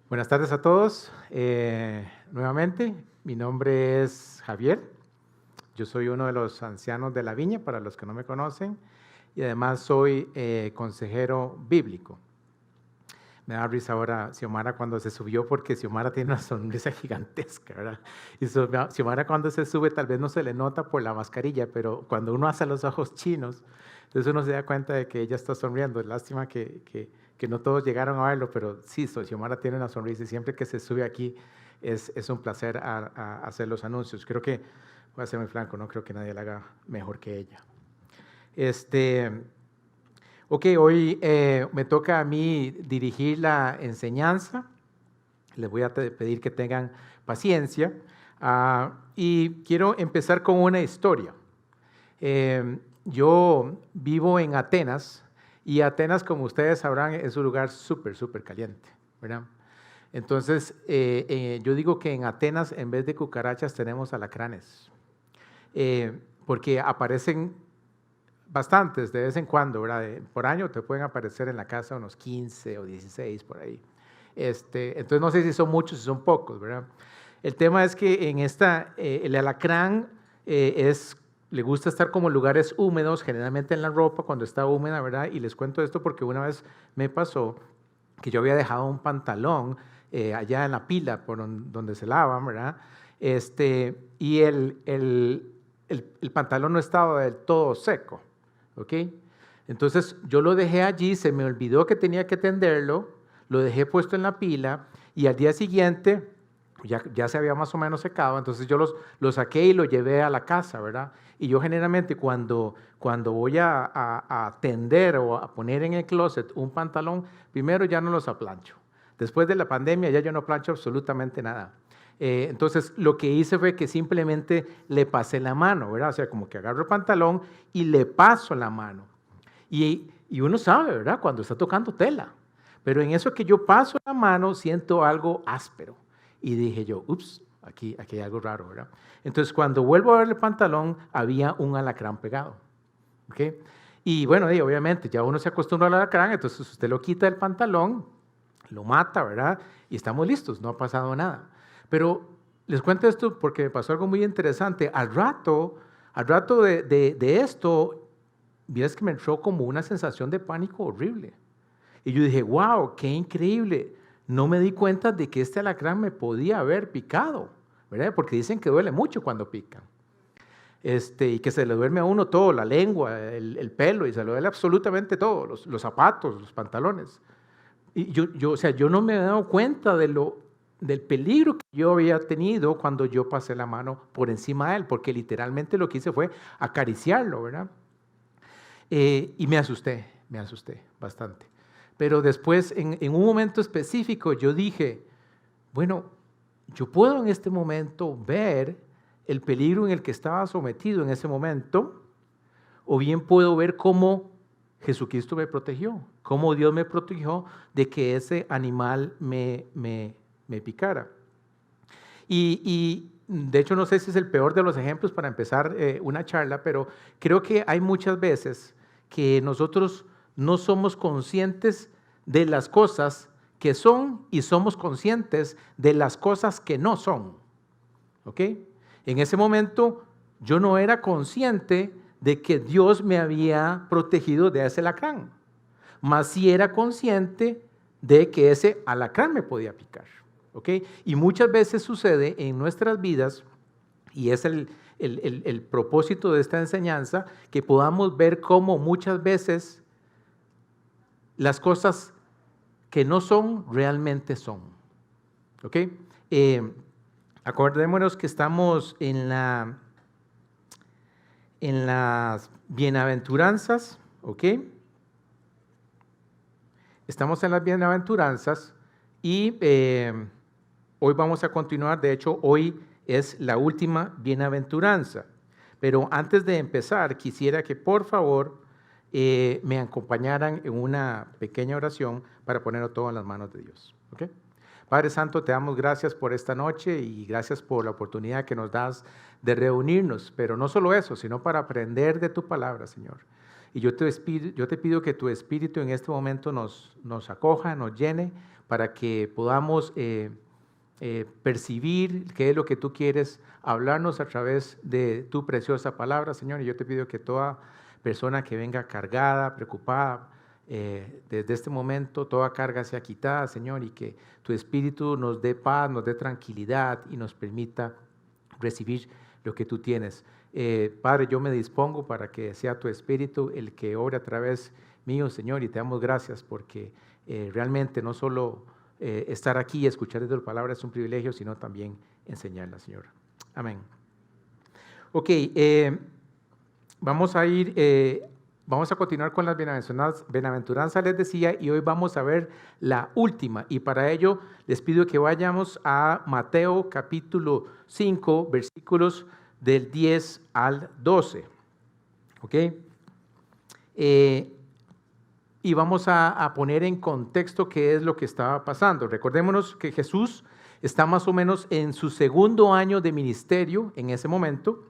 Buenas tardes a todos. Nuevamente, mi nombre es Javier. Yo soy uno de los ancianos de la Viña, para los que no me conocen, y además soy consejero bíblico. Me da risa ahora Xiomara cuando se subió, porque Xiomara tiene una sonrisa gigantesca, ¿verdad? Y Xiomara cuando se sube tal vez no se le nota por la mascarilla, pero cuando uno hace los ojos chinos, entonces uno se da cuenta de que ella está sonriendo. Lástima que no todos llegaron a verlo, pero sí, Xiomara tiene una sonrisa y siempre que se sube aquí es un placer a hacer los anuncios. Creo que, voy a ser muy franco, no creo que nadie la haga mejor que ella. Ok, hoy me toca a mí dirigir la enseñanza. Les voy a pedir que tengan paciencia. Y quiero empezar con una historia. Yo vivo en Atenas, y Atenas, como ustedes sabrán, es un lugar súper caliente, ¿verdad? Entonces, yo digo que en Atenas, en vez de cucarachas, tenemos alacranes, porque aparecen bastantes de vez en cuando, ¿verdad? Por año te pueden aparecer en la casa unos 15 o 16 por ahí. Entonces no sé si son muchos, si son pocos, ¿verdad? El tema es que en el alacrán le gusta estar como en lugares húmedos, generalmente en la ropa cuando está húmeda, ¿verdad? Y les cuento esto porque una vez me pasó que yo había dejado un pantalón allá en la pila por donde se lavan, ¿verdad? Y el pantalón no estaba del todo seco. ¿Ok? Entonces yo lo dejé allí, se me olvidó que tenía que tenderlo, lo dejé puesto en la pila y al día siguiente ya se había más o menos secado, entonces yo lo saqué y lo llevé a la casa, ¿verdad? Y yo generalmente cuando voy a tender o a poner en el closet un pantalón, primero ya no los aplancho. Después de la pandemia ya yo no plancho absolutamente nada. Entonces lo que hice fue que simplemente le pasé la mano, ¿verdad? O sea, como que agarro el pantalón y le paso la mano. Y uno sabe, ¿verdad? Cuando está tocando tela. Pero en eso que yo paso la mano siento algo áspero. Y dije yo, ups, aquí hay algo raro, ¿verdad? Entonces cuando vuelvo a ver el pantalón había un alacrán pegado. ¿Ok? Y bueno, obviamente ya uno se acostumbra al alacrán, entonces usted lo quita del pantalón, lo mata, ¿verdad? Y estamos listos, no ha pasado nada. Pero les cuento esto porque me pasó algo muy interesante. Al rato de esto, vieras que me entró como una sensación de pánico horrible. Y yo dije, wow, qué increíble. No me di cuenta de que este alacrán me podía haber picado, ¿verdad? Porque dicen que duele mucho cuando pican. Y que se le duerme a uno todo, la lengua, el pelo, y se le duele absolutamente todo, los zapatos, los pantalones. Y o sea, yo no me he dado cuenta del peligro que yo había tenido cuando yo pasé la mano por encima de él, porque literalmente lo que hice fue acariciarlo, ¿verdad? Y me asusté bastante. Pero después, en un momento específico, yo dije, bueno, yo puedo en este momento ver el peligro en el que estaba sometido en ese momento, o bien puedo ver cómo Jesucristo me protegió, cómo Dios me protegió de que ese animal me picara. Y de hecho no sé si es el peor de los ejemplos para empezar una charla, pero creo que hay muchas veces que nosotros no somos conscientes de las cosas que son y somos conscientes de las cosas que no son. ¿Ok? En ese momento yo no era consciente de que Dios me había protegido de ese alacrán, mas sí era consciente de que ese alacrán me podía picar. ¿Ok? Y muchas veces sucede en nuestras vidas, y es el propósito de esta enseñanza, que podamos ver cómo muchas veces las cosas que no son, realmente son. ¿Ok? Acordémonos que estamos en las bienaventuranzas, ¿ok? Estamos en las bienaventuranzas y hoy vamos a continuar. De hecho, hoy es la última bienaventuranza. Pero antes de empezar, quisiera que por favor me acompañaran en una pequeña oración para ponerlo todo en las manos de Dios. ¿Ok? Padre Santo, te damos gracias por esta noche y gracias por la oportunidad que nos das de reunirnos, pero no solo eso, sino para aprender de tu palabra, Señor. Y yo te pido que tu Espíritu en este momento nos acoja, nos llene, para que podamos percibir qué es lo que tú quieres hablarnos a través de tu preciosa palabra, Señor. Y yo te pido que toda persona que venga cargada, preocupada, desde este momento toda carga sea quitada, Señor, y que tu Espíritu nos dé paz, nos dé tranquilidad y nos permita recibir lo que tú tienes. Padre, yo me dispongo para que sea tu Espíritu el que obre a través mío, Señor, y te damos gracias porque realmente no solo estar aquí y escuchar de tu palabra es un privilegio, sino también enseñarla, Señor. Amén. Ok, vamos a continuar con las bienaventuranzas, les decía, y hoy vamos a ver la última. Y para ello les pido que vayamos a Mateo capítulo 5, versículos del 10 al 12. ¿Ok? Y vamos a poner en contexto qué es lo que estaba pasando. Recordémonos que Jesús está más o menos en su segundo año de ministerio en ese momento.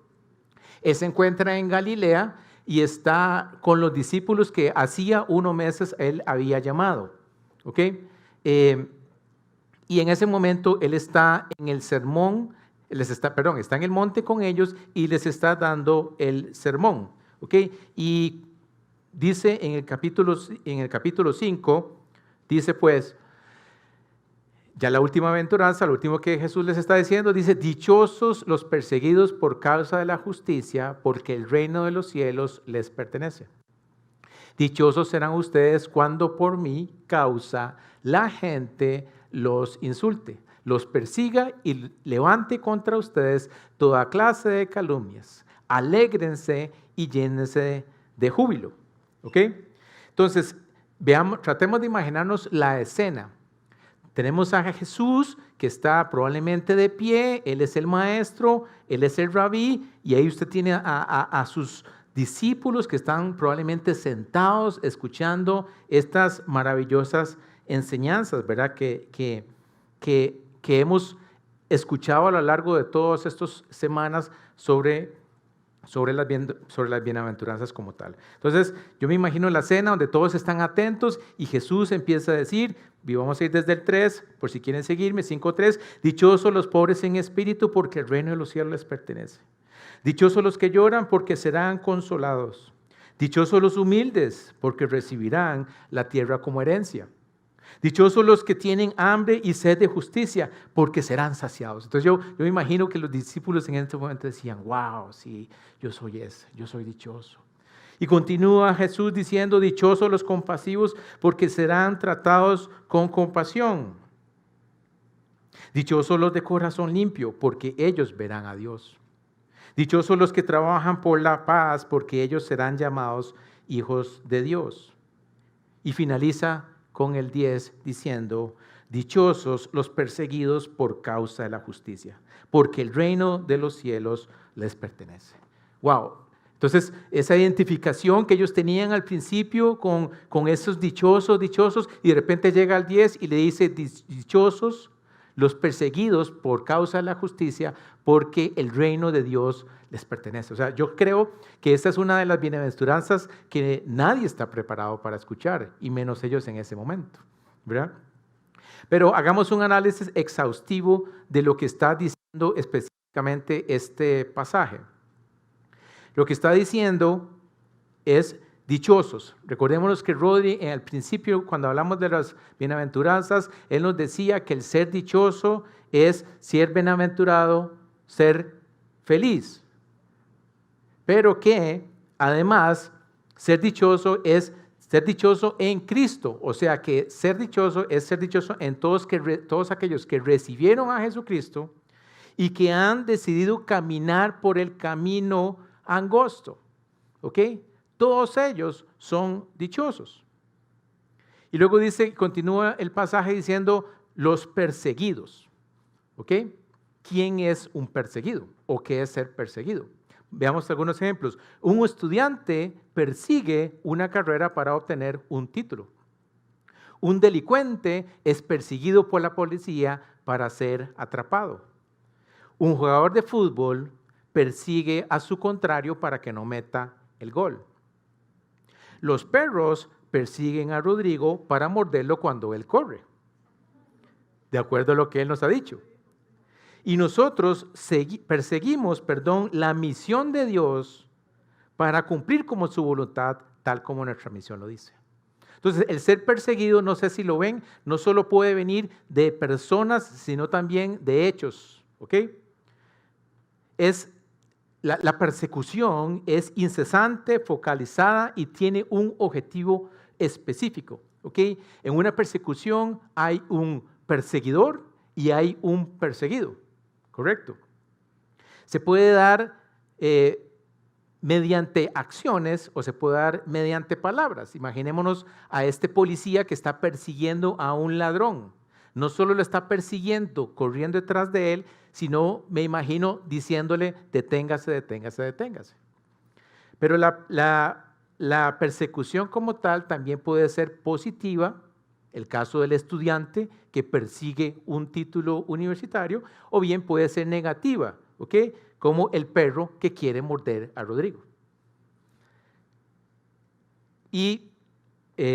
Él se encuentra en Galilea y está con los discípulos que hacía unos meses él había llamado. ¿Ok? Y en ese momento él está en el sermón, está en el monte con ellos y les está dando el sermón. ¿Ok? Y dice en el capítulo 5, dice pues, ya la última aventuranza, lo último que Jesús les está diciendo, dice, dichosos los perseguidos por causa de la justicia, porque el reino de los cielos les pertenece. Dichosos serán ustedes cuando por mi causa la gente los insulte, los persiga y levante contra ustedes toda clase de calumnias. Alégrense y llénense de júbilo. ¿Ok? Entonces, tratemos de imaginarnos la escena. Tenemos a Jesús que está probablemente de pie, Él es el maestro, Él es el rabí, y ahí usted tiene a sus discípulos que están probablemente sentados escuchando estas maravillosas enseñanzas, ¿verdad? Que hemos escuchado a lo largo de todas estas semanas sobre las bienaventuranzas como tal. Entonces, yo me imagino la cena donde todos están atentos y Jesús empieza a decir, y vamos a ir desde el 3, por si quieren seguirme, 5:3, dichosos los pobres en espíritu, porque el reino de los cielos les pertenece. Dichosos los que lloran, porque serán consolados. Dichosos los humildes, porque recibirán la tierra como herencia. Dichosos los que tienen hambre y sed de justicia, porque serán saciados. Entonces yo me imagino que los discípulos en este momento decían, wow, sí, yo soy ese, yo soy dichoso. Y continúa Jesús diciendo, dichosos los compasivos, porque serán tratados con compasión. Dichosos los de corazón limpio, porque ellos verán a Dios. Dichosos los que trabajan por la paz, porque ellos serán llamados hijos de Dios. Y finaliza con el 10 diciendo, dichosos los perseguidos por causa de la justicia, porque el reino de los cielos les pertenece. Wow. Entonces, esa identificación que ellos tenían al principio con esos dichosos, y de repente llega al 10 y le dice, dichosos los perseguidos por causa de la justicia, porque el reino de Dios les pertenece. O sea, yo creo que esta es una de las bienaventuranzas que nadie está preparado para escuchar, y menos ellos en ese momento, ¿verdad? Pero hagamos un análisis exhaustivo de lo que está diciendo específicamente este pasaje. Lo que está diciendo es dichosos. Recordémonos que Rodri al principio, cuando hablamos de las bienaventuranzas, él nos decía que el ser dichoso es ser bienaventurado, ser feliz. Pero que además ser dichoso es ser dichoso en Cristo. O sea que ser dichoso es ser dichoso en todos aquellos que recibieron a Jesucristo y que han decidido caminar por el camino angosto. ¿Ok? Todos ellos son dichosos. Y luego continúa el pasaje diciendo los perseguidos. ¿Ok? ¿Quién es un perseguido? ¿O qué es ser perseguido? Veamos algunos ejemplos. Un estudiante persigue una carrera para obtener un título. Un delincuente es perseguido por la policía para ser atrapado. Un jugador de fútbol persigue a su contrario para que no meta el gol. los perros persiguen a Rodrigo para morderlo cuando él corre, de acuerdo a lo que él nos ha dicho. Y nosotros perseguimos, la misión de Dios para cumplir como su voluntad, tal como nuestra misión lo dice. Entonces, el ser perseguido, no sé si lo ven, no solo puede venir de personas, sino también de hechos, ¿ok? La persecución es incesante, focalizada y tiene un objetivo específico, ¿ok? En una persecución hay un perseguidor y hay un perseguido, ¿correcto? Se puede dar mediante acciones o se puede dar mediante palabras. Imaginémonos a este policía que está persiguiendo a un ladrón. No solo lo está persiguiendo, corriendo detrás de él, sino me imagino diciéndole, deténgase, deténgase, deténgase. Pero la persecución como tal también puede ser positiva, el caso del estudiante que persigue un título universitario, o bien puede ser negativa, ¿ok? Como el perro que quiere morder a Rodrigo. Y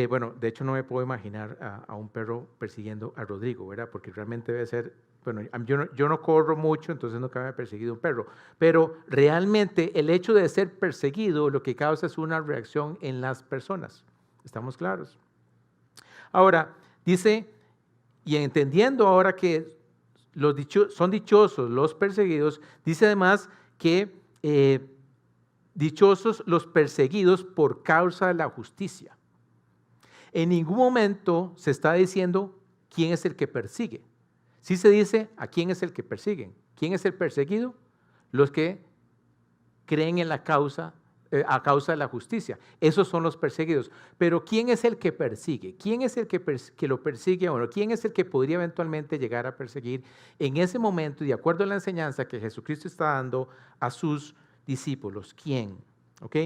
bueno, de hecho no me puedo imaginar a un perro persiguiendo a Rodrigo, ¿verdad? Porque realmente debe ser, bueno, yo no corro mucho, entonces nunca me ha perseguido un perro, pero realmente el hecho de ser perseguido lo que causa es una reacción en las personas. ¿Estamos claros? Ahora, dice, y entendiendo ahora que son dichosos los perseguidos, dice además que dichosos los perseguidos por causa de la justicia. En ningún momento se está diciendo quién es el que persigue. Sí se dice a quién es el que persiguen. ¿Quién es el perseguido? Los que creen en la causa, a causa de la justicia. Esos son los perseguidos. Pero ¿quién es el que persigue? ¿Quién es el que lo persigue? Bueno, ¿quién es el que podría eventualmente llegar a perseguir en ese momento, de acuerdo a la enseñanza que Jesucristo está dando a sus discípulos? ¿Quién? ¿Ok?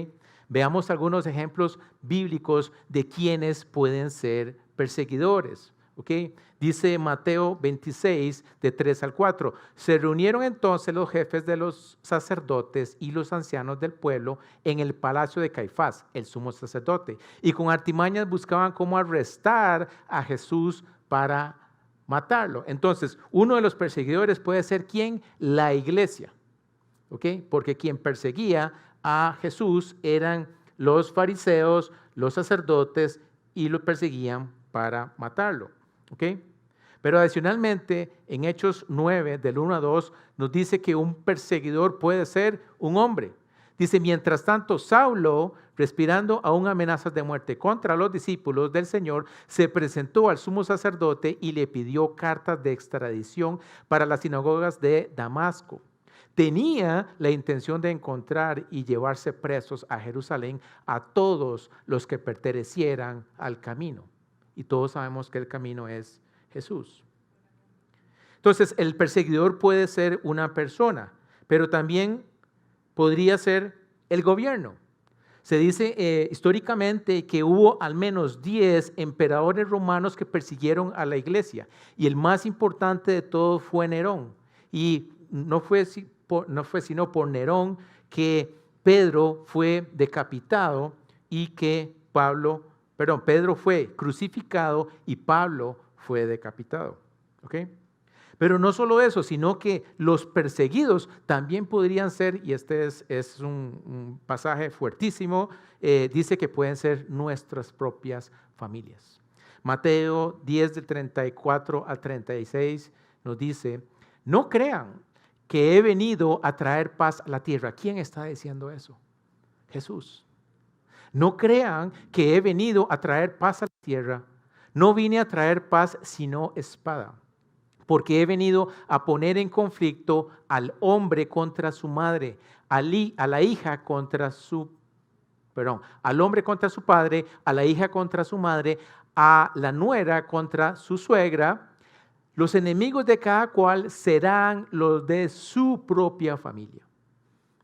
Veamos algunos ejemplos bíblicos de quienes pueden ser perseguidores. ¿Okay? Dice Mateo 26, de 3 al 4. Se reunieron entonces los jefes de los sacerdotes y los ancianos del pueblo en el palacio de Caifás, el sumo sacerdote, y con artimañas buscaban cómo arrestar a Jesús para matarlo. Entonces, uno de los perseguidores puede ser ¿quién? La iglesia. ¿Okay? Porque quien perseguía a Jesús eran los fariseos, los sacerdotes, y lo perseguían para matarlo. ¿Okay? Pero adicionalmente, en Hechos 9, del 1 a 2, nos dice que un perseguidor puede ser un hombre. Dice, mientras tanto, Saulo, respirando aún amenazas de muerte contra los discípulos del Señor, se presentó al sumo sacerdote y le pidió cartas de extradición para las sinagogas de Damasco. Tenía la intención de encontrar y llevarse presos a Jerusalén a todos los que pertenecieran al camino. Y todos sabemos que el camino es Jesús. Entonces, el perseguidor puede ser una persona, pero también podría ser el gobierno. Se dice históricamente que hubo al menos 10 emperadores romanos que persiguieron a la iglesia, y el más importante de todos fue Nerón. Y no fue sino por Nerón que Pedro fue decapitado y que Pedro fue crucificado y Pablo fue decapitado. ¿Okay? Pero no solo eso, sino que los perseguidos también podrían ser, y este es un pasaje fuertísimo, dice que pueden ser nuestras propias familias. Mateo 10, del 34 al 36 nos dice, no crean que he venido a traer paz a la tierra. ¿Quién está diciendo eso? Jesús. No crean que he venido a traer paz a la tierra. No vine a traer paz sino espada, porque he venido a poner en conflicto al hombre contra su madre, al hombre contra su padre, a la hija contra su madre, a la nuera contra su suegra. Los enemigos de cada cual serán los de su propia familia.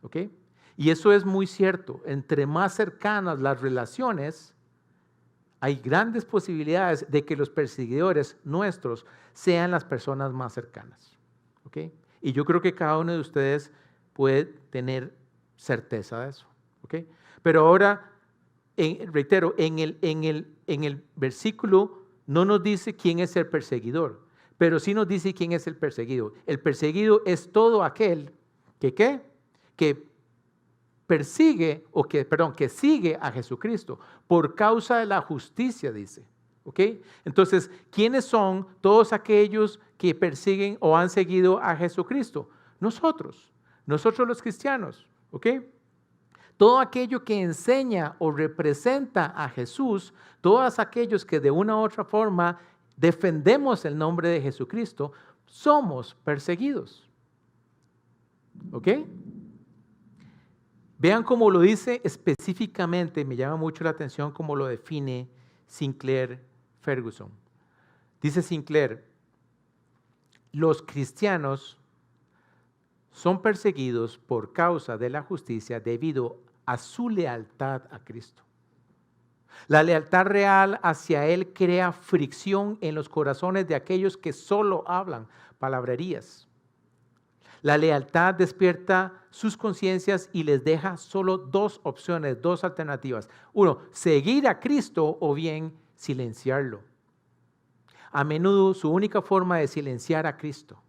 ¿Ok? Y eso es muy cierto. Entre más cercanas las relaciones, hay grandes posibilidades de que los perseguidores nuestros sean las personas más cercanas. ¿Ok? Y yo creo que cada uno de ustedes puede tener certeza de eso. ¿Ok? Pero ahora, reitero, en el versículo no nos dice quién es el perseguidor, pero sí nos dice quién es el perseguido. El perseguido es todo aquel que persigue, que sigue a Jesucristo por causa de la justicia, dice. ¿Ok? Entonces, ¿quiénes son todos aquellos que persiguen o han seguido a Jesucristo? Nosotros los cristianos. ¿Ok? Todo aquello que enseña o representa a Jesús, todos aquellos que de una u otra forma defendemos el nombre de Jesucristo, somos perseguidos. ¿Ok? Vean cómo lo dice específicamente, me llama mucho la atención cómo lo define Sinclair Ferguson. Dice Sinclair, los cristianos son perseguidos por causa de la justicia debido a su lealtad a Cristo. La lealtad real hacia Él crea fricción en los corazones de aquellos que solo hablan palabrerías. La lealtad despierta sus conciencias y les deja solo dos opciones, dos alternativas. Uno, seguir a Cristo o bien silenciarlo. A menudo su única forma de silenciar a Cristo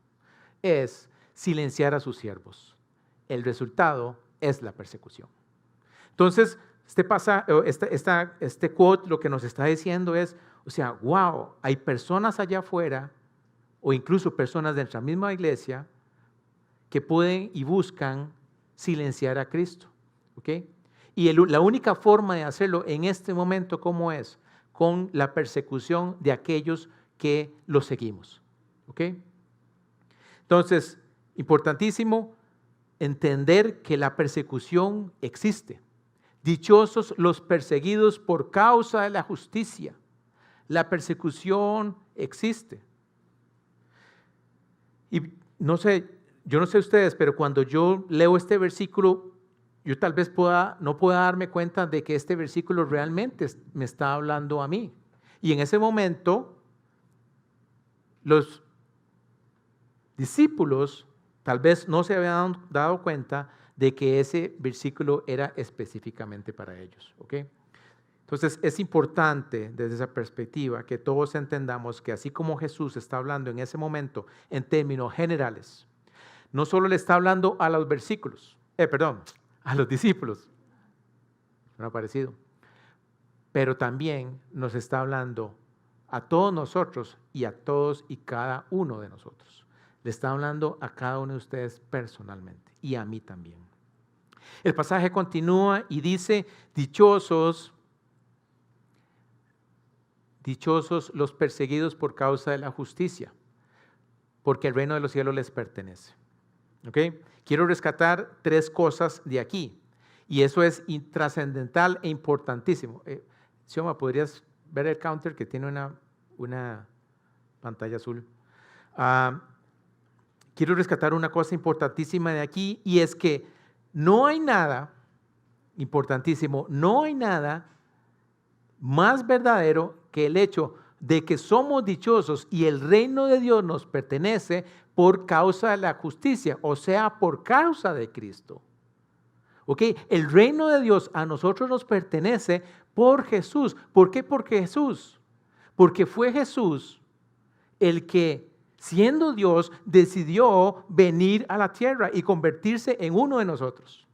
es silenciar a sus siervos. El resultado es la persecución. Entonces, este quote lo que nos está diciendo es, wow, hay personas allá afuera o incluso personas de nuestra misma iglesia que pueden y buscan silenciar a Cristo. ¿Ok? Y la única forma de hacerlo en este momento, ¿cómo es? Con la persecución de aquellos que lo seguimos. ¿Ok? Entonces, importantísimo entender que la persecución existe. Dichosos los perseguidos por causa de la justicia. La persecución existe. Y yo no sé ustedes, pero cuando yo leo este versículo, yo tal vez no pueda darme cuenta de que este versículo realmente me está hablando a mí. Y en ese momento, los discípulos tal vez no se habían dado cuenta de que ese versículo era específicamente para ellos. ¿Ok? Entonces es importante desde esa perspectiva que todos entendamos que así como Jesús está hablando en ese momento en términos generales, no solo le está hablando a los a los discípulos, no ha parecido, pero también nos está hablando a todos nosotros y a todos y cada uno de nosotros. Le está hablando a cada uno de ustedes personalmente y a mí también. El pasaje continúa y dice, dichosos los perseguidos por causa de la justicia, porque el reino de los cielos les pertenece. ¿Ok? Quiero rescatar 3 cosas de aquí, y eso es trascendental e importantísimo. Xioma, ¿podrías ver el counter que tiene una pantalla azul? Quiero rescatar una cosa importantísima de aquí, y es que no hay nada, importantísimo, no hay nada más verdadero que el hecho de que somos dichosos y el reino de Dios nos pertenece por causa de la justicia, o sea, por causa de Cristo. ¿Ok? El reino de Dios a nosotros nos pertenece por Jesús. ¿Por qué por Jesús? Porque fue Jesús el que, siendo Dios, decidió venir a la tierra y convertirse en uno de nosotros.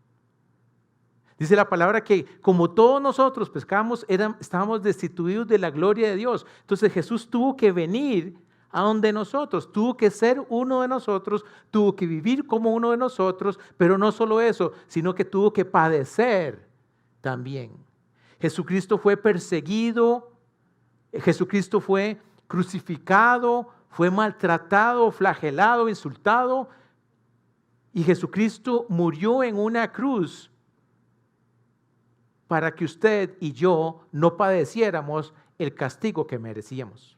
Dice la palabra que como todos nosotros pecamos, estábamos destituidos de la gloria de Dios. Entonces Jesús tuvo que venir a donde nosotros, tuvo que ser uno de nosotros, tuvo que vivir como uno de nosotros, pero no solo eso, sino que tuvo que padecer también. Jesucristo fue perseguido, Jesucristo fue crucificado, fue maltratado, flagelado, insultado, y Jesucristo murió en una cruz para que usted y yo no padeciéramos el castigo que merecíamos.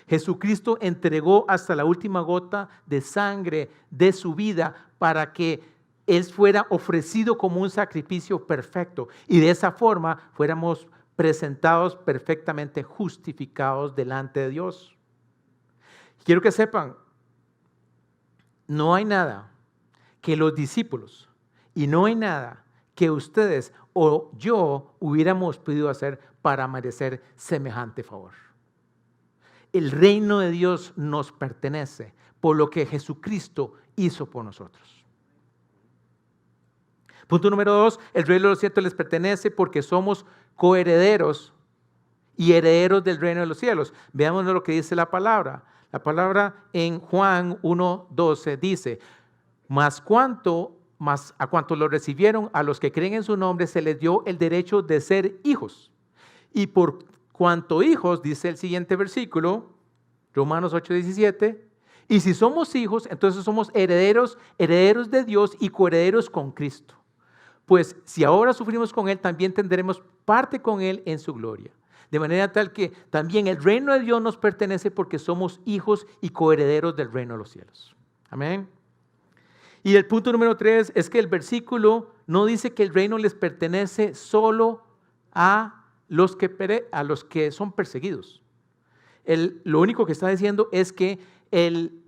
Jesucristo entregó hasta la última gota de sangre de su vida para que Él fuera ofrecido como un sacrificio perfecto y de esa forma fuéramos presentados perfectamente justificados delante de Dios. Quiero que sepan, no hay nada que los discípulos y no hay nada que ustedes o yo hubiéramos podido hacer para merecer semejante favor. El reino de Dios nos pertenece por lo que Jesucristo hizo por nosotros. Punto número 2, el reino de los cielos les pertenece porque somos coherederos y herederos del reino de los cielos. Veamos lo que dice la palabra. La palabra en Juan 1:12 dice, a cuanto lo recibieron, a los que creen en su nombre, se les dio el derecho de ser hijos. Y por cuanto hijos, dice el siguiente versículo, Romanos 8:17, y si somos hijos, entonces somos herederos de Dios y coherederos con Cristo. Pues si ahora sufrimos con Él, también tendremos parte con Él en su gloria. De manera tal que también el reino de Dios nos pertenece porque somos hijos y coherederos del reino de los cielos. Amén. Y el punto número 3 es que el versículo no dice que el reino les pertenece solo a los que son perseguidos. Lo único que está diciendo es que el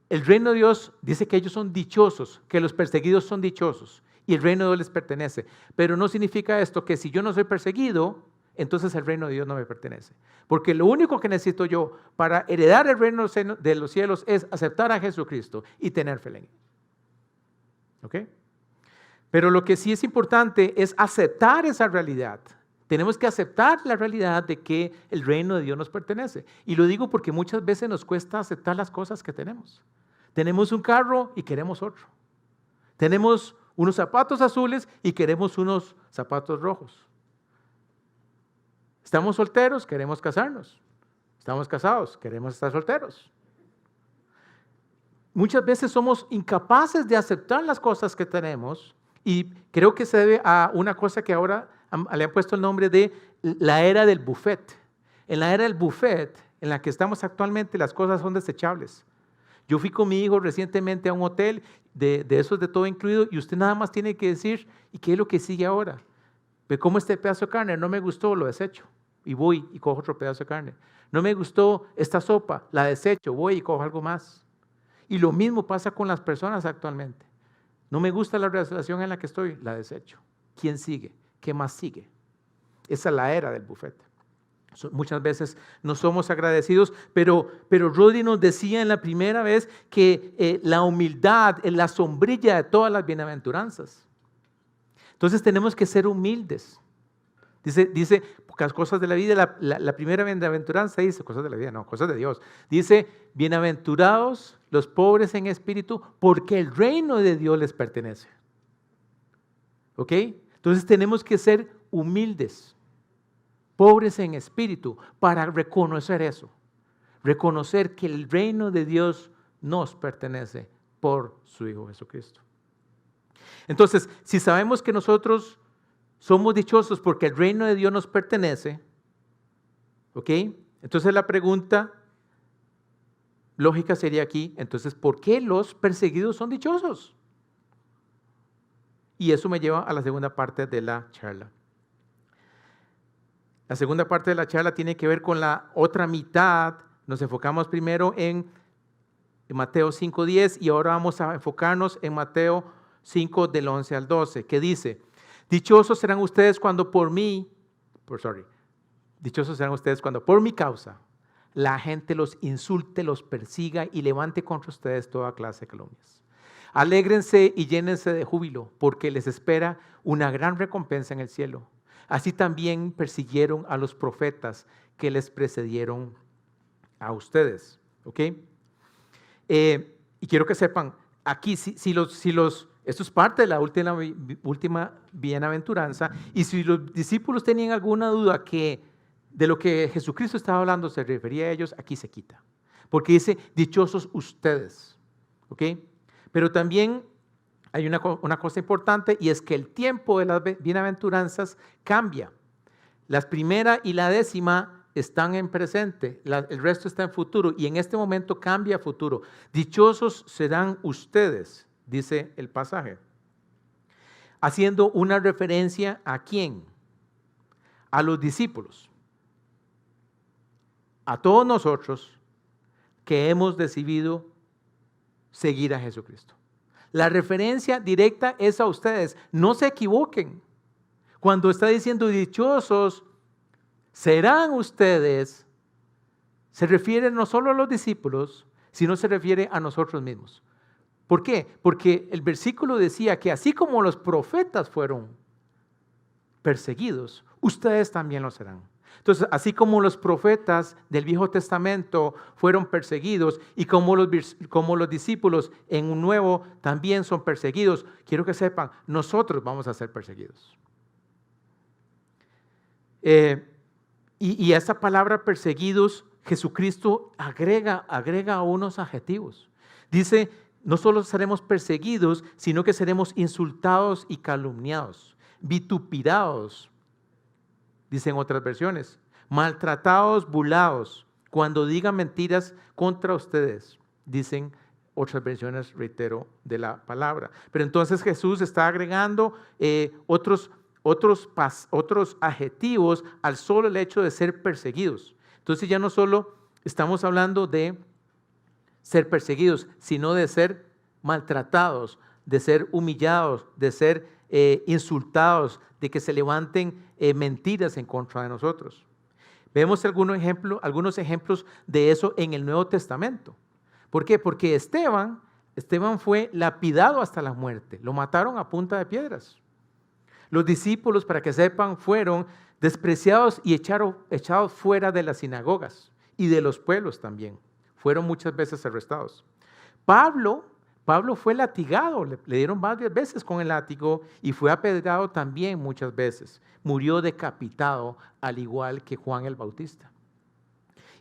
reino de Dios dice que ellos son dichosos, que los perseguidos son dichosos y el reino de Dios les pertenece. Pero no significa esto que si yo no soy perseguido, entonces el reino de Dios no me pertenece. Porque lo único que necesito yo para heredar el reino de los cielos es aceptar a Jesucristo y tener fe en Él. ¿Ok? Pero lo que sí es importante es aceptar esa realidad. Tenemos que aceptar la realidad de que el reino de Dios nos pertenece. Y lo digo porque muchas veces nos cuesta aceptar las cosas que tenemos. Tenemos un carro y queremos otro. Tenemos unos zapatos azules y queremos unos zapatos rojos. Estamos solteros, queremos casarnos. Estamos casados, queremos estar solteros. Muchas veces somos incapaces de aceptar las cosas que tenemos y creo que se debe a una cosa que ahora le han puesto el nombre de la era del buffet. En la era del buffet, en la que estamos actualmente, las cosas son desechables. Yo fui con mi hijo recientemente a un hotel de esos de todo incluido y usted nada más tiene que decir, ¿y qué es lo que sigue ahora? Ve cómo este pedazo de carne no me gustó, lo desecho. Y voy y cojo otro pedazo de carne. No me gustó esta sopa, la desecho, voy y cojo algo más. Y lo mismo pasa con las personas actualmente. No me gusta la relación en la que estoy, la desecho. ¿Quién sigue? ¿Qué más sigue? Esa es la era del buffet. Muchas veces no somos agradecidos, pero Rudy nos decía en la primera vez que la humildad es la sombrilla de todas las bienaventuranzas. Entonces tenemos que ser humildes. Dice pocas cosas de la vida, la primera bienaventuranza dice, cosas de la vida, no, cosas de Dios. Dice, bienaventurados los pobres en espíritu, porque el reino de Dios les pertenece. ¿Ok? Entonces tenemos que ser humildes, pobres en espíritu, para reconocer eso. Reconocer que el reino de Dios nos pertenece por su Hijo Jesucristo. Entonces, si sabemos que nosotros somos dichosos porque el reino de Dios nos pertenece, ¿ok? Entonces la pregunta lógica sería aquí, entonces, ¿por qué los perseguidos son dichosos? Y eso me lleva a la segunda parte de la charla. La segunda parte de la charla tiene que ver con la otra mitad. Nos enfocamos primero en Mateo 5:10 y ahora vamos a enfocarnos en Mateo 5 del 11 al 12, que dice, dichosos serán ustedes cuando dichosos serán ustedes cuando por mi causa la gente los insulte, los persiga y levante contra ustedes toda clase de calumnias. Alégrense y llénense de júbilo, porque les espera una gran recompensa en el cielo. Así también persiguieron a los profetas que les precedieron a ustedes. ¿Ok? Y quiero que sepan, aquí esto es parte de la última bienaventuranza, y si los discípulos tenían alguna duda que de lo que Jesucristo estaba hablando se refería a ellos, aquí se quita. Porque dice, dichosos ustedes. ¿Ok? Pero también hay una cosa importante y es que el tiempo de las bienaventuranzas cambia. La primera y la 10ª están en presente, el resto está en futuro y en este momento cambia a futuro. Dichosos serán ustedes, dice el pasaje. Haciendo una referencia a ¿quién? A los discípulos. A todos nosotros que hemos decidido seguir a Jesucristo. La referencia directa es a ustedes. No se equivoquen. Cuando está diciendo dichosos serán ustedes, se refiere no solo a los discípulos, sino se refiere a nosotros mismos. ¿Por qué? Porque el versículo decía que así como los profetas fueron perseguidos, ustedes también lo serán. Entonces, así como los profetas del Viejo Testamento fueron perseguidos y como los discípulos en un nuevo también son perseguidos, quiero que sepan, nosotros vamos a ser perseguidos. Y a esa palabra perseguidos, Jesucristo agrega unos adjetivos. Dice, no solo seremos perseguidos, sino que seremos insultados y calumniados, vitupidados, dicen otras versiones, maltratados, burlados, cuando digan mentiras contra ustedes, dicen otras versiones, reitero, de la palabra. Pero entonces Jesús está agregando otros adjetivos al solo el hecho de ser perseguidos. Entonces ya no solo estamos hablando de ser perseguidos, sino de ser maltratados, de ser humillados, de ser insultados, de que se levanten mentiras en contra de nosotros. Vemos algunos ejemplos de eso en el Nuevo Testamento. ¿Por qué? Porque Esteban fue lapidado hasta la muerte, lo mataron a punta de piedras. Los discípulos, para que sepan, fueron despreciados y echados fuera de las sinagogas y de los pueblos también. Fueron muchas veces arrestados. Pablo fue latigado, le dieron varias veces con el látigo y fue apedreado también muchas veces. Murió decapitado al igual que Juan el Bautista.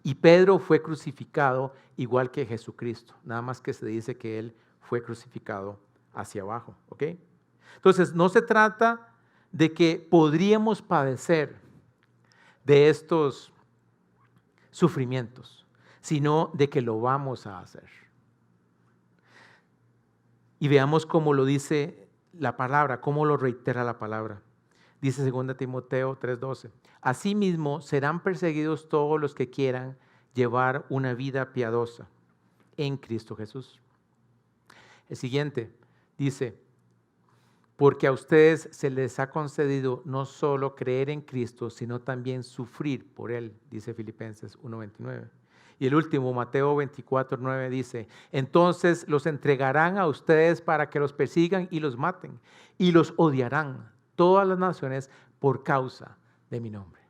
Y Pedro fue crucificado igual que Jesucristo, nada más que se dice que él fue crucificado hacia abajo. ¿Ok? Entonces no se trata de que podríamos padecer de estos sufrimientos, sino de que lo vamos a hacer. Y veamos cómo lo dice la palabra, cómo lo reitera la palabra. Dice 2 Timoteo 3:12. Asimismo serán perseguidos todos los que quieran llevar una vida piadosa en Cristo Jesús. El siguiente dice, porque a ustedes se les ha concedido no solo creer en Cristo, sino también sufrir por Él, dice Filipenses 1:29. Y el último, Mateo 24:9 dice, entonces los entregarán a ustedes para que los persigan y los maten, y los odiarán todas las naciones por causa de mi nombre.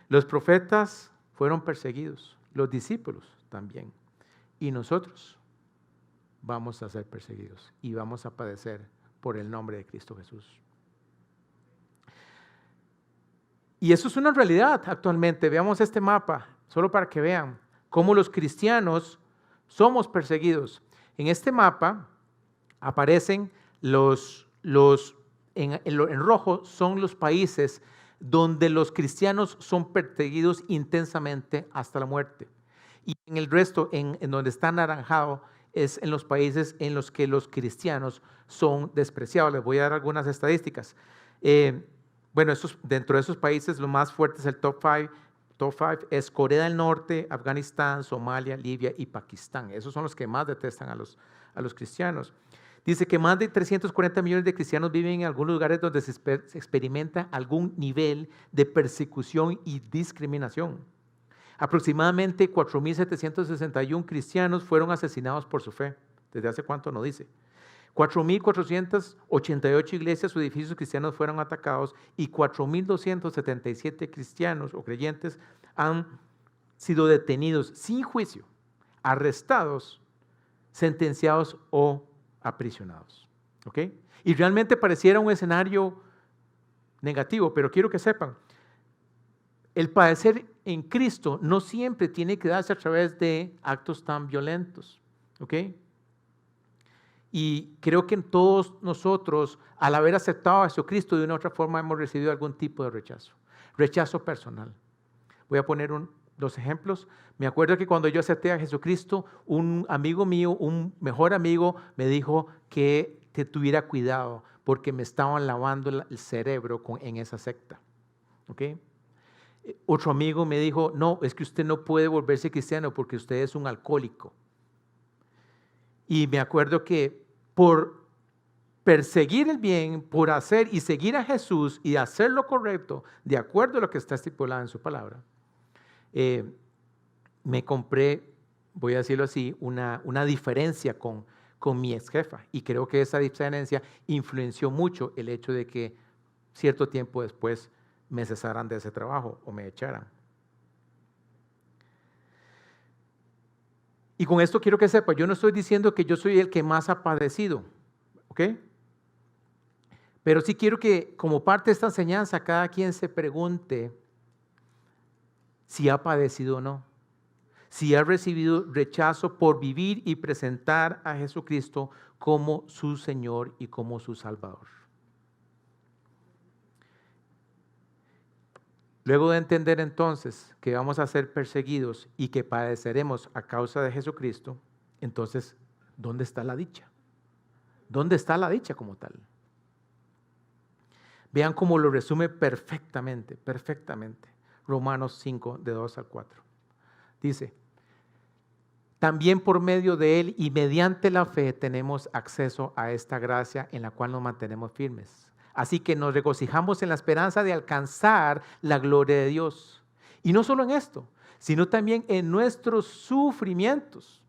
Los profetas fueron perseguidos, los discípulos también, y nosotros vamos a ser perseguidos y vamos a padecer por el nombre de Cristo Jesús. Y eso es una realidad actualmente. Veamos este mapa, solo para que vean cómo los cristianos somos perseguidos. En este mapa aparecen en rojo son los países donde los cristianos son perseguidos intensamente hasta la muerte. Y en el resto, en donde está anaranjado, es en los países en los que los cristianos son despreciados. Les voy a dar algunas estadísticas. Dentro de esos países, lo más fuerte es el top 5 es Corea del Norte, Afganistán, Somalia, Libia y Pakistán. Esos son los que más detestan a los cristianos. Dice que más de 340 millones de cristianos viven en algunos lugares donde se experimenta algún nivel de persecución y discriminación. Aproximadamente 4.761 cristianos fueron asesinados por su fe. ¿Desde hace cuánto? No dice. 4.488 iglesias o edificios cristianos fueron atacados y 4.277 cristianos o creyentes han sido detenidos sin juicio, arrestados, sentenciados o aprisionados. ¿Ok? Y realmente pareciera un escenario negativo, pero quiero que sepan, el padecer en Cristo no siempre tiene que darse a través de actos tan violentos. ¿Ok? Y creo que todos nosotros, al haber aceptado a Jesucristo de una u otra forma, hemos recibido algún tipo de rechazo personal. Voy a poner dos ejemplos. Me acuerdo que cuando yo acepté a Jesucristo, un amigo mío, un mejor amigo, me dijo que te tuviera cuidado porque me estaban lavando el cerebro en esa secta. ¿Okay? Otro amigo me dijo, no, es que usted no puede volverse cristiano porque usted es un alcohólico. Y me acuerdo que por perseguir el bien, por hacer y seguir a Jesús y hacer lo correcto, de acuerdo a lo que está estipulado en su palabra, me compré, voy a decirlo así, una diferencia con mi ex jefa. Y creo que esa diferencia influenció mucho el hecho de que cierto tiempo después me cesaran de ese trabajo o me echaran. Y con esto quiero que sepa, yo no estoy diciendo que yo soy el que más ha padecido, ¿ok? Pero sí quiero que como parte de esta enseñanza cada quien se pregunte si ha padecido o no, si ha recibido rechazo por vivir y presentar a Jesucristo como su Señor y como su Salvador. Luego de entender entonces que vamos a ser perseguidos y que padeceremos a causa de Jesucristo, entonces, ¿dónde está la dicha? ¿Dónde está la dicha como tal? Vean cómo lo resume perfectamente, perfectamente. Romanos 5, de 2 al 4. Dice, también por medio de Él y mediante la fe tenemos acceso a esta gracia en la cual nos mantenemos firmes. Así que nos regocijamos en la esperanza de alcanzar la gloria de Dios. Y no solo en esto, sino también en nuestros sufrimientos.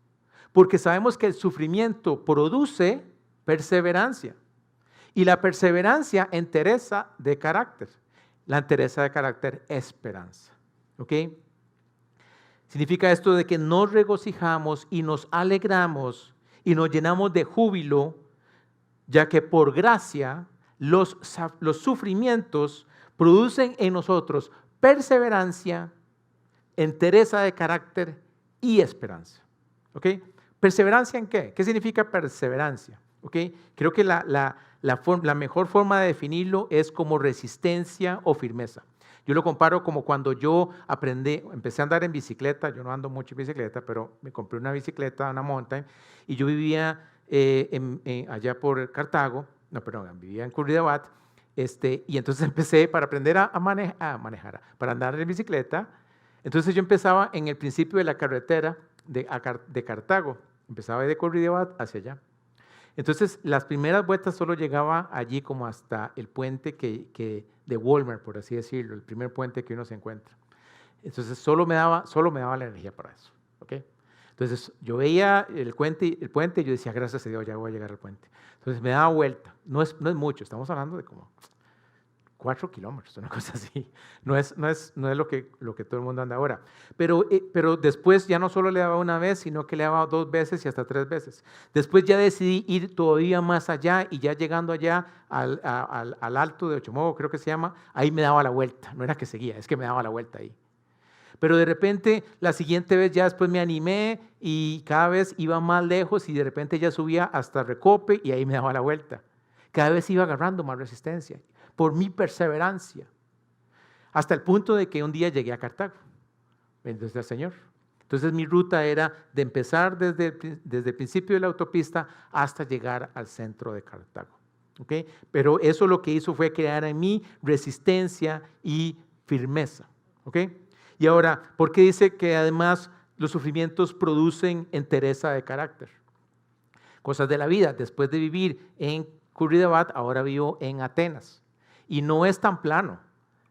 Porque sabemos que el sufrimiento produce perseverancia. Y la perseverancia, entereza de carácter. La entereza de carácter, esperanza. ¿Ok? Significa esto de que nos regocijamos y nos alegramos y nos llenamos de júbilo, ya que por gracia los sufrimientos producen en nosotros perseverancia, entereza de carácter y esperanza. ¿Ok? ¿Perseverancia en qué? ¿Qué significa perseverancia? ¿Ok? Creo que la mejor forma de definirlo es como resistencia o firmeza. Yo lo comparo como cuando yo empecé a andar en bicicleta. Yo no ando mucho en bicicleta, pero me compré una bicicleta, una mountain, y yo vivía allá por Cartago, vivía en Curridabat, y entonces empecé para aprender a manejar, para andar en bicicleta. Entonces yo empezaba en el principio de la carretera de Cartago, empezaba de Curridabat hacia allá. Entonces, las primeras vueltas solo llegaba allí como hasta el puente de Walmart, por así decirlo, el primer puente que uno se encuentra. Entonces, solo me daba la energía para eso. ¿Okay? Entonces, yo veía el puente y yo decía, gracias a Dios, ya voy a llegar al puente. Entonces, me daba vuelta. No es mucho, estamos hablando de como 4 kilómetros, una cosa así. No es lo que todo el mundo anda ahora. Pero después ya no solo le daba una vez, sino que le daba 2 veces y hasta 3 veces. Después ya decidí ir todavía más allá y ya llegando allá al alto de Ochomogo, creo que se llama, ahí me daba la vuelta. No era que seguía, es que me daba la vuelta ahí. Pero de repente la siguiente vez ya después me animé y cada vez iba más lejos y de repente ya subía hasta Recope y ahí me daba la vuelta. Cada vez iba agarrando más resistencia por mi perseverancia, hasta el punto de que un día llegué a Cartago, bendito sea el Señor. Entonces mi ruta era de empezar desde el principio de la autopista hasta llegar al centro de Cartago. ¿Okay? Pero eso lo que hizo fue crear en mí resistencia y firmeza. ¿Okay? Y ahora, ¿por qué dice que además los sufrimientos producen entereza de carácter? Cosas de la vida. Después de vivir en Curridabat, ahora vivo en Atenas. Y no es tan plano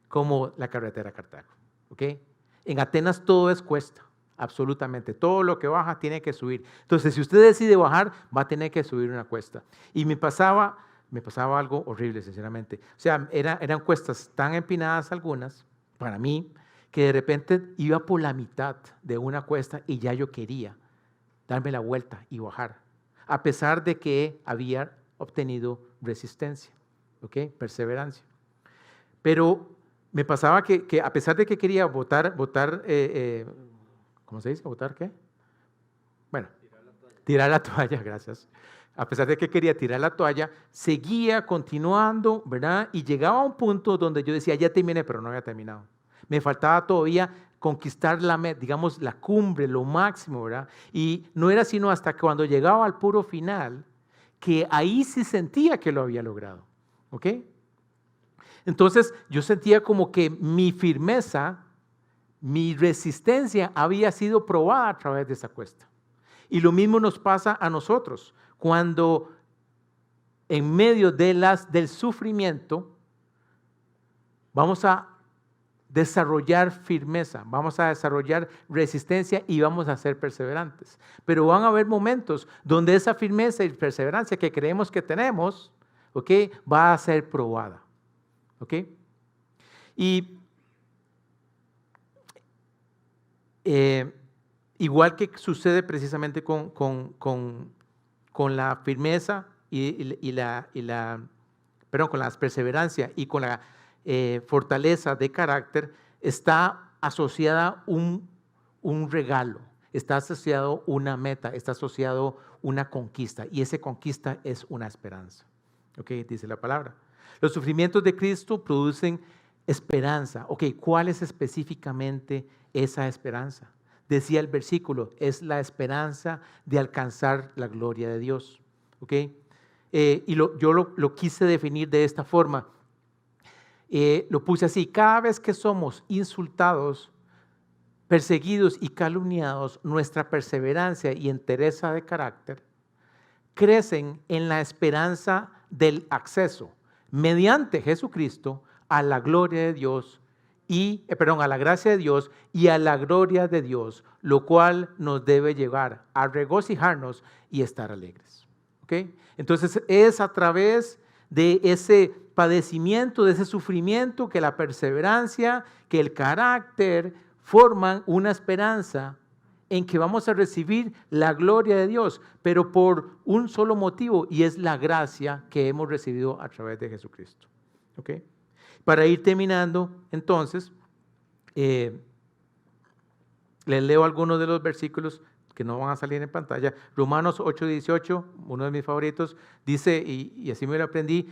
como la carretera a Cartago. ¿Okay? En Atenas todo es cuesta, absolutamente. Todo lo que baja tiene que subir. Entonces, si usted decide bajar, va a tener que subir una cuesta. Y me pasaba algo horrible, sinceramente. O sea, eran cuestas tan empinadas algunas, para mí, que de repente iba por la mitad de una cuesta y ya yo quería darme la vuelta y bajar, a pesar de que había obtenido resistencia. ¿Okay? Perseverancia. Pero me pasaba que a pesar de que quería votar, ¿cómo se dice? ¿Votar qué? Bueno, tirar la toalla, gracias. A pesar de que quería tirar la toalla, seguía continuando, ¿verdad? Y llegaba a un punto donde yo decía, ya terminé, pero no había terminado. Me faltaba todavía conquistar digamos, la cumbre, lo máximo, ¿verdad? Y no era sino hasta cuando llegaba al puro final que ahí sí sentía que lo había logrado. ¿Ok? Entonces yo sentía como que mi firmeza, mi resistencia había sido probada a través de esa cuesta. Y lo mismo nos pasa a nosotros. Cuando en medio del sufrimiento vamos a desarrollar firmeza, vamos a desarrollar resistencia y vamos a ser perseverantes. Pero van a haber momentos donde esa firmeza y perseverancia que creemos que tenemos, ¿ok?, va a ser probada. ¿Ok? Y igual que sucede precisamente con la firmeza con la perseverancia y con la fortaleza de carácter, está asociada un regalo, está asociado una meta, está asociado una conquista, y esa conquista es una esperanza. ¿Ok? Dice la palabra. Los sufrimientos de Cristo producen esperanza. Ok, ¿cuál es específicamente esa esperanza? Decía el versículo, es la esperanza de alcanzar la gloria de Dios. ¿Ok? Yo lo quise definir de esta forma. Lo puse así: cada vez que somos insultados, perseguidos y calumniados, nuestra perseverancia y entereza de carácter crecen en la esperanza del acceso mediante Jesucristo a la gloria de Dios a la gracia de Dios y a la gloria de Dios, lo cual nos debe llevar a regocijarnos y estar alegres. ¿Ok? Entonces es a través de ese padecimiento, de ese sufrimiento, que la perseverancia, que el carácter forman una esperanza en que vamos a recibir la gloria de Dios, pero por un solo motivo, y es la gracia que hemos recibido a través de Jesucristo. ¿Ok? Para ir terminando, entonces, les leo algunos de los versículos que no van a salir en pantalla. Romanos 8:18, uno de mis favoritos, dice, y así me lo aprendí: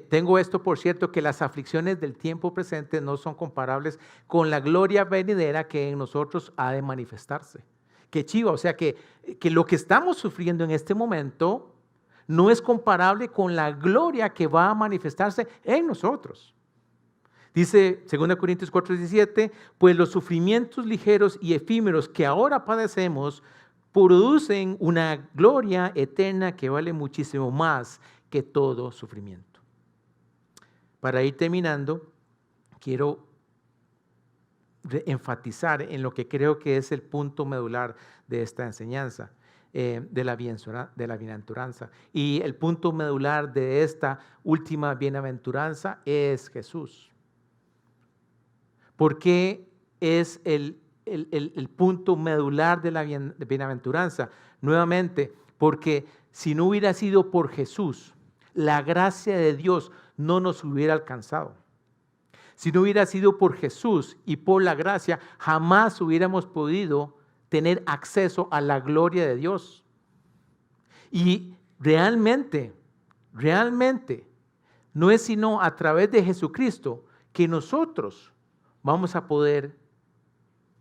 tengo esto por cierto, que las aflicciones del tiempo presente no son comparables con la gloria venidera que en nosotros ha de manifestarse. Qué chiva, o sea que lo que estamos sufriendo en este momento no es comparable con la gloria que va a manifestarse en nosotros. Dice 2 Corintios 4:17, pues los sufrimientos ligeros y efímeros que ahora padecemos producen una gloria eterna que vale muchísimo más que todo sufrimiento. Para ir terminando, quiero enfatizar en lo que creo que es el punto medular de esta enseñanza, de la bienaventuranza. Y el punto medular de esta última bienaventuranza es Jesús. ¿Por qué es el punto medular de la bienaventuranza? Nuevamente, porque si no hubiera sido por Jesús, la gracia de Dios no nos hubiera alcanzado. Si no hubiera sido por Jesús y por la gracia, jamás hubiéramos podido tener acceso a la gloria de Dios. Y realmente, no es sino a través de Jesucristo que nosotros vamos a poder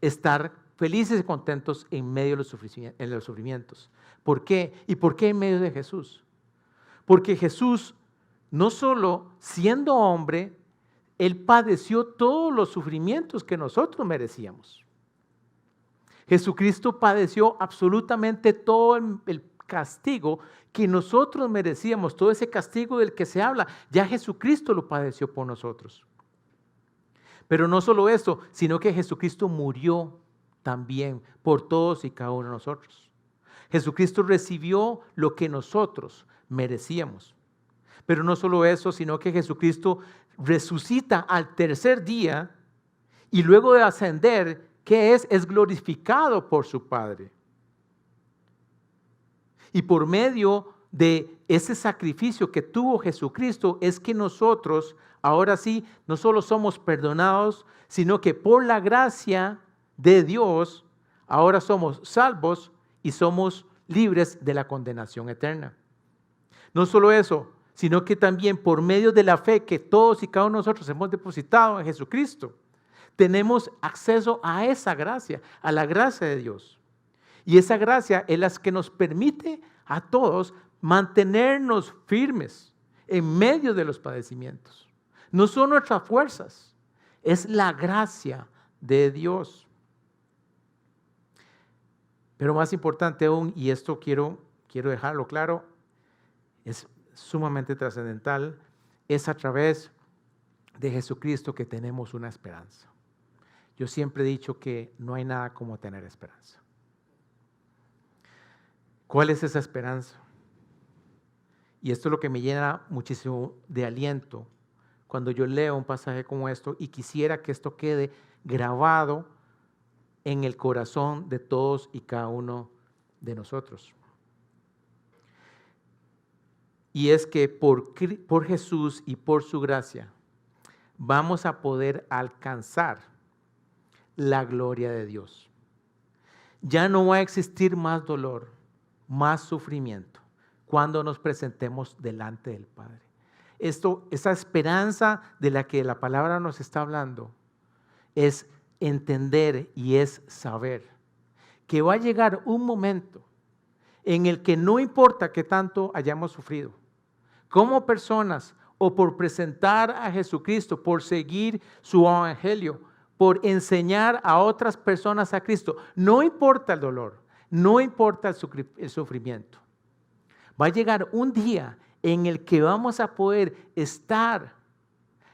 estar felices y contentos en medio de los sufrimientos. ¿Por qué? ¿Y por qué en medio de Jesús? Porque Jesús, no solo siendo hombre, Él padeció todos los sufrimientos que nosotros merecíamos. Jesucristo padeció absolutamente todo el castigo que nosotros merecíamos, todo ese castigo del que se habla, ya Jesucristo lo padeció por nosotros. Pero no solo eso, sino que Jesucristo murió también por todos y cada uno de nosotros. Jesucristo recibió lo que nosotros merecíamos. Pero no solo eso, sino que Jesucristo resucita al tercer día y luego de ascender, ¿qué es? Es glorificado por su Padre. Y por medio de ese sacrificio que tuvo Jesucristo es que nosotros, ahora sí, no solo somos perdonados, sino que por la gracia de Dios, ahora somos salvos y somos libres de la condenación eterna. No solo eso, sino que también por medio de la fe que todos y cada uno de nosotros hemos depositado en Jesucristo, tenemos acceso a esa gracia, a la gracia de Dios. Y esa gracia es la que nos permite a todos mantenernos firmes en medio de los padecimientos. No son nuestras fuerzas, es la gracia de Dios. Pero más importante aún, y esto quiero dejarlo claro, es sumamente trascendental, es a través de Jesucristo que tenemos una esperanza. Yo siempre he dicho que no hay nada como tener esperanza. ¿Cuál es esa esperanza? Y esto es lo que me llena muchísimo de aliento cuando yo leo un pasaje como esto, y quisiera que esto quede grabado en el corazón de todos y cada uno de nosotros. Y es que por Jesús y por su gracia vamos a poder alcanzar la gloria de Dios. Ya no va a existir más dolor, más sufrimiento cuando nos presentemos delante del Padre. Esa esperanza de la que la palabra nos está hablando es entender y es saber que va a llegar un momento en el que no importa qué tanto hayamos sufrido, como personas o por presentar a Jesucristo, por seguir su evangelio, por enseñar a otras personas a Cristo, no importa el dolor, no importa el sufrimiento. Va a llegar un día en el que vamos a poder estar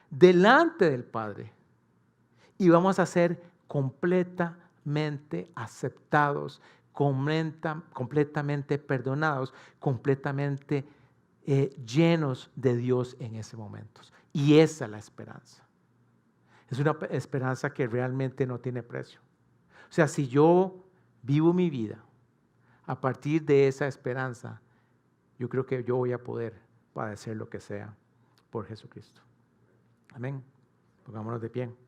delante del Padre y vamos a ser completamente aceptados, completamente perdonados, completamente llenos de Dios en ese momento. Y esa es la esperanza. Es una esperanza que realmente no tiene precio. O sea, si yo vivo mi vida a partir de esa esperanza, yo creo que yo voy a poder padecer lo que sea por Jesucristo. Amén. Pongámonos de pie.